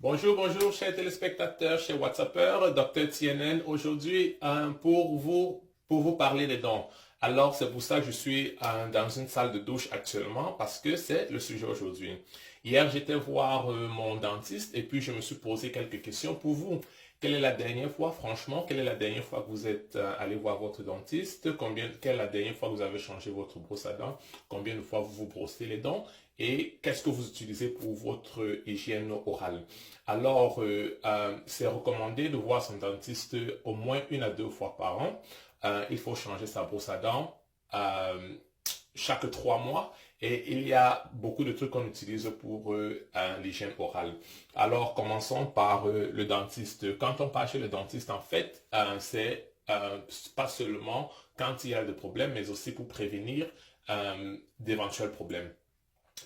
Bonjour, bonjour, chers téléspectateurs, chers WhatsAppeurs, Dr TNN, aujourd'hui pour vous parler des dents. Alors, c'est pour ça que je suis dans une salle de douche actuellement, parce que c'est le sujet aujourd'hui. Hier, j'étais voir mon dentiste et puis je me suis posé quelques questions pour vous. Quelle est la dernière fois, franchement, quelle est la dernière fois que vous êtes allé voir votre dentiste? Quelle est la dernière fois que vous avez changé votre brosse à dents? Combien de fois vous vous brossez les dents? Et qu'est-ce que vous utilisez pour votre hygiène orale? Alors, c'est recommandé de voir son dentiste au moins une à deux fois par an. Il faut changer sa brosse à dents chaque 3 mois. Et il y a beaucoup de trucs qu'on utilise pour l'hygiène orale. Alors, commençons par le dentiste. Quand on part chez le dentiste, en fait, c'est pas seulement quand il y a des problèmes, mais aussi pour prévenir d'éventuels problèmes.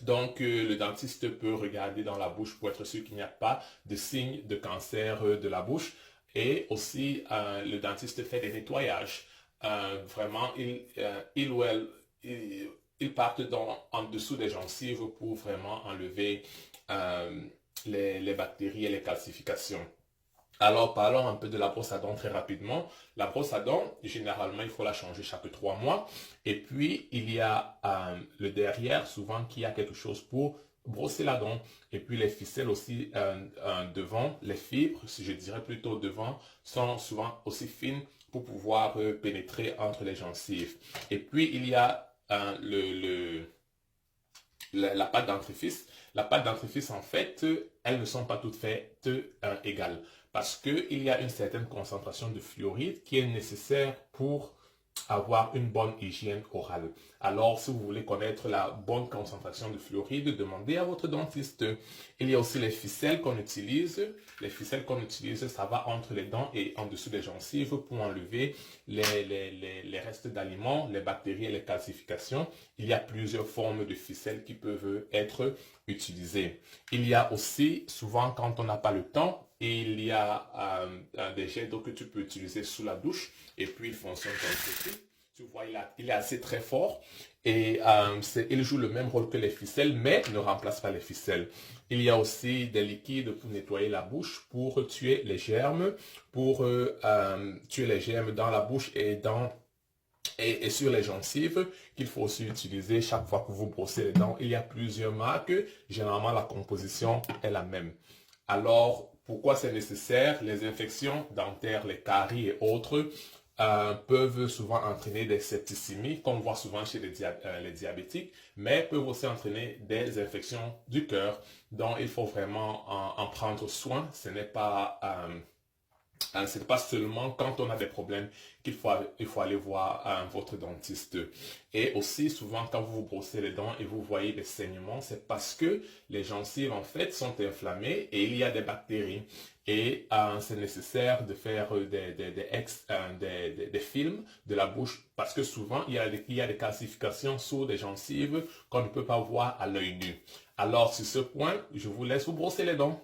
Donc, le dentiste peut regarder dans la bouche pour être sûr qu'il n'y a pas de signes de cancer de la bouche. Et aussi, le dentiste fait des nettoyages. Vraiment, il ou elle, ils partent en dessous des gencives pour vraiment enlever euh, les bactéries et les calcifications. Alors, parlons un peu de la brosse à dents très rapidement. La brosse à dents, généralement, il faut la changer chaque 3 mois. Et puis, il y a le derrière, souvent, qui a quelque chose pour brosser la dent. Et puis, les ficelles aussi devant, les fibres, si je dirais plutôt devant, sont souvent aussi fines pour pouvoir pénétrer entre les gencives. Et puis, il y a la pâte dentifrice. La pâte dentifrice, en fait, elles ne sont pas toutes faites égales parce qu'il y a une certaine concentration de fluoride qui est nécessaire pour avoir une bonne hygiène orale. Alors, si vous voulez connaître la bonne concentration de fluoride, demandez à votre dentiste. Il y a aussi les ficelles qu'on utilise. Les ficelles qu'on utilise, ça va entre les dents et en dessous des gencives pour enlever les restes d'aliments, les bactéries et les calcifications. Il y a plusieurs formes de ficelles qui peuvent être utilisées. Il y a aussi, souvent quand on n'a pas le temps, il y a des jets d'eau que tu peux utiliser sous la douche et puis il fonctionne comme ceci. Tu vois, il est assez très fort et il joue le même rôle que les ficelles, mais ne remplace pas les ficelles. Il y a aussi des liquides pour nettoyer la bouche, pour tuer les germes, pour tuer les germes dans la bouche et sur les gencives qu'il faut aussi utiliser chaque fois que vous brossez les dents. Il y a plusieurs marques, généralement la composition est la même. Alors, pourquoi c'est nécessaire? Les infections dentaires, les caries et autres peuvent souvent entraîner des septicémies, qu'on voit souvent chez les diabétiques, mais peuvent aussi entraîner des infections du cœur, dont il faut vraiment en prendre soin. Ce n'est pas seulement quand on a des problèmes il faut aller voir votre dentiste. Et aussi, souvent, quand vous vous brossez les dents et vous voyez des saignements, c'est parce que les gencives, en fait, sont inflammées et il y a des bactéries. Et c'est nécessaire de faire des films de la bouche parce que souvent, il y a des calcifications sur des gencives qu'on ne peut pas voir à l'œil nu. Alors, sur ce point, je vous laisse vous brosser les dents.